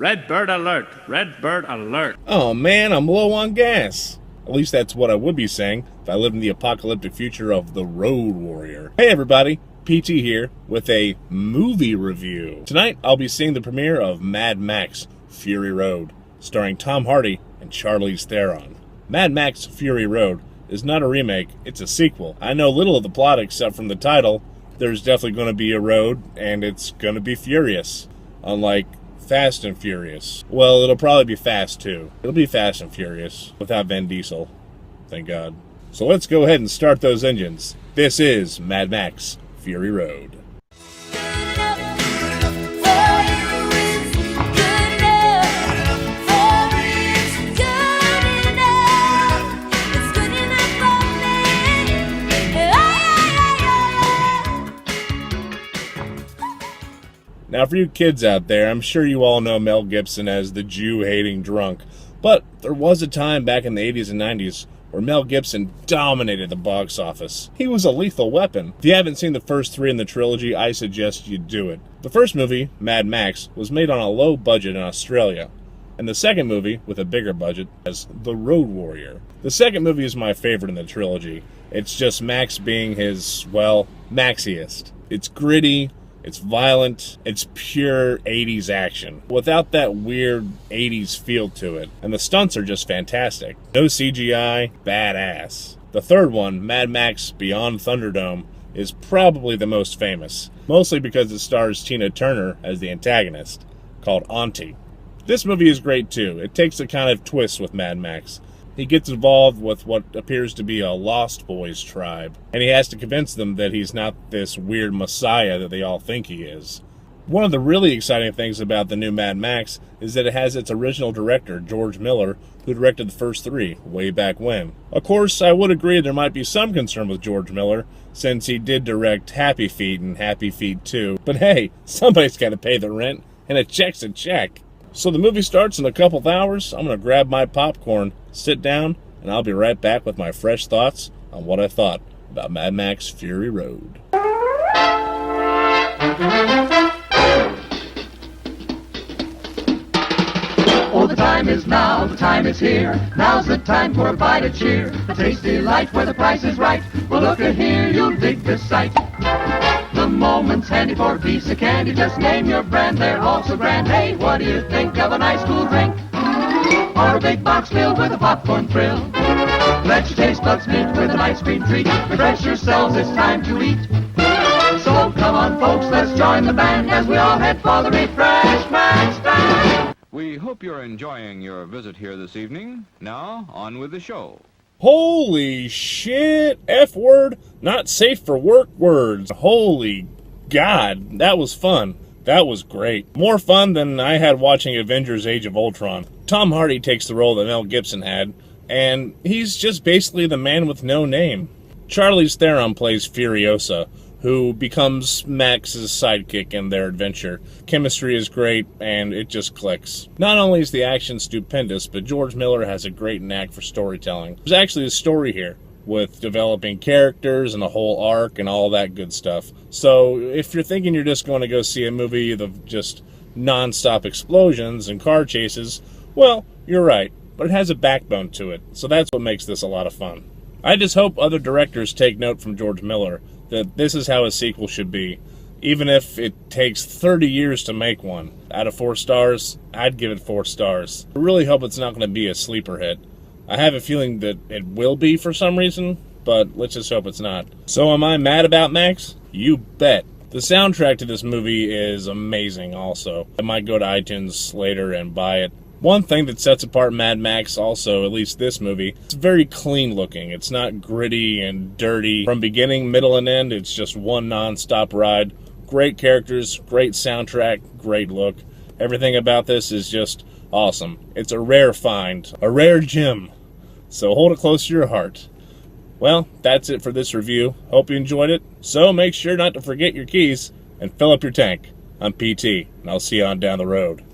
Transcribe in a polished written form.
Red bird alert! Red bird alert! Oh man, I'm low on gas. At least that's what I would be saying if I lived in the apocalyptic future of The Road Warrior. Hey everybody, PT here with a movie review. Tonight I'll be seeing the premiere of Mad Max Fury Road, starring Tom Hardy and Charlize Theron. Mad Max Fury Road is not a remake, it's a sequel. I know little of the plot except from the title. There's definitely going to be a road, and it's going to be furious. Unlike Fast and Furious. Well, it'll probably be fast too. It'll be Fast and Furious without Vin Diesel. Thank God. So let's go ahead and start those engines. This is Mad Max Fury Road. Now, for you kids out there, I'm sure you all know Mel Gibson as the Jew-hating drunk, but there was a time back in the 80s and 90s where Mel Gibson dominated the box office. He was a lethal weapon. If you haven't seen the first three in the trilogy, I suggest you do it. The first movie, Mad Max, was made on a low budget in Australia, and the second movie, with a bigger budget, is The Road Warrior. The second movie is my favorite in the trilogy. It's just Max being his, well, Maxiest. It's gritty, it's violent, it's pure 80s action, without that weird 80s feel to it. And the stunts are just fantastic. No CGI, badass. The third one, Mad Max Beyond Thunderdome, is probably the most famous, mostly because it stars Tina Turner as the antagonist, called Auntie. This movie is great too. It takes a kind of twist with Mad Max. He gets involved with what appears to be a Lost Boys tribe, and he has to convince them that he's not this weird messiah that they all think he is. One of the really exciting things about the new Mad Max is that it has its original director, George Miller, who directed the first three way back when. Of course, I would agree there might be some concern with George Miller, since he did direct Happy Feet and Happy Feet 2, but hey, somebody's got to pay the rent, and a check's a check. So the movie starts in a couple of hours. I'm going to grab my popcorn, sit down, and I'll be right back with my fresh thoughts on what I thought about Mad Max Fury Road. Oh, the time is now, the time is here. Now's the time for a bite of cheer. A tasty light where the price is right. Well, look at here, you'll dig this sight. The moment's handy for a piece of candy. Just name your brand, they're all so grand. Hey, what do you think of a nice cool drink? Or a big box filled with a popcorn thrill? Let your taste buds meet with an ice cream treat. Refresh yourselves, it's time to eat. So come on, folks, let's join the band as we all head for the refreshment stand. We hope you're enjoying your visit here this evening. Now, on with the show. Holy shit, F word, not safe for work words. Holy God, that was fun. That was great. More fun than I had watching Avengers Age of Ultron. Tom Hardy takes the role that Mel Gibson had, and he's just basically the man with no name. Charlize Theron plays Furiosa, who becomes Max's sidekick in their adventure. Chemistry is great, and it just clicks. Not only is the action stupendous, but George Miller has a great knack for storytelling. There's actually a story here, with developing characters and a whole arc and all that good stuff. So if you're thinking you're just going to go see a movie of just non-stop explosions and car chases, well, you're right, but it has a backbone to it, so that's what makes this a lot of fun. I just hope other directors take note from George Miller that this is how a sequel should be, even if it takes 30 years to make one. Out of 4 stars, I'd give it 4 stars. I really hope it's not going to be a sleeper hit. I have a feeling that it will be for some reason, but let's just hope it's not. So am I mad about Max? You bet. The soundtrack to this movie is amazing also. I might go to iTunes later and buy it. One thing that sets apart Mad Max also, at least this movie, it's very clean looking. It's not gritty and dirty. From beginning, middle, and end, it's just one non-stop ride. Great characters, great soundtrack, great look. Everything about this is just awesome. It's a rare find, a rare gem. So hold it close to your heart. Well, that's it for this review. Hope you enjoyed it. So make sure not to forget your keys and fill up your tank. I'm PT, and I'll see you on down the road.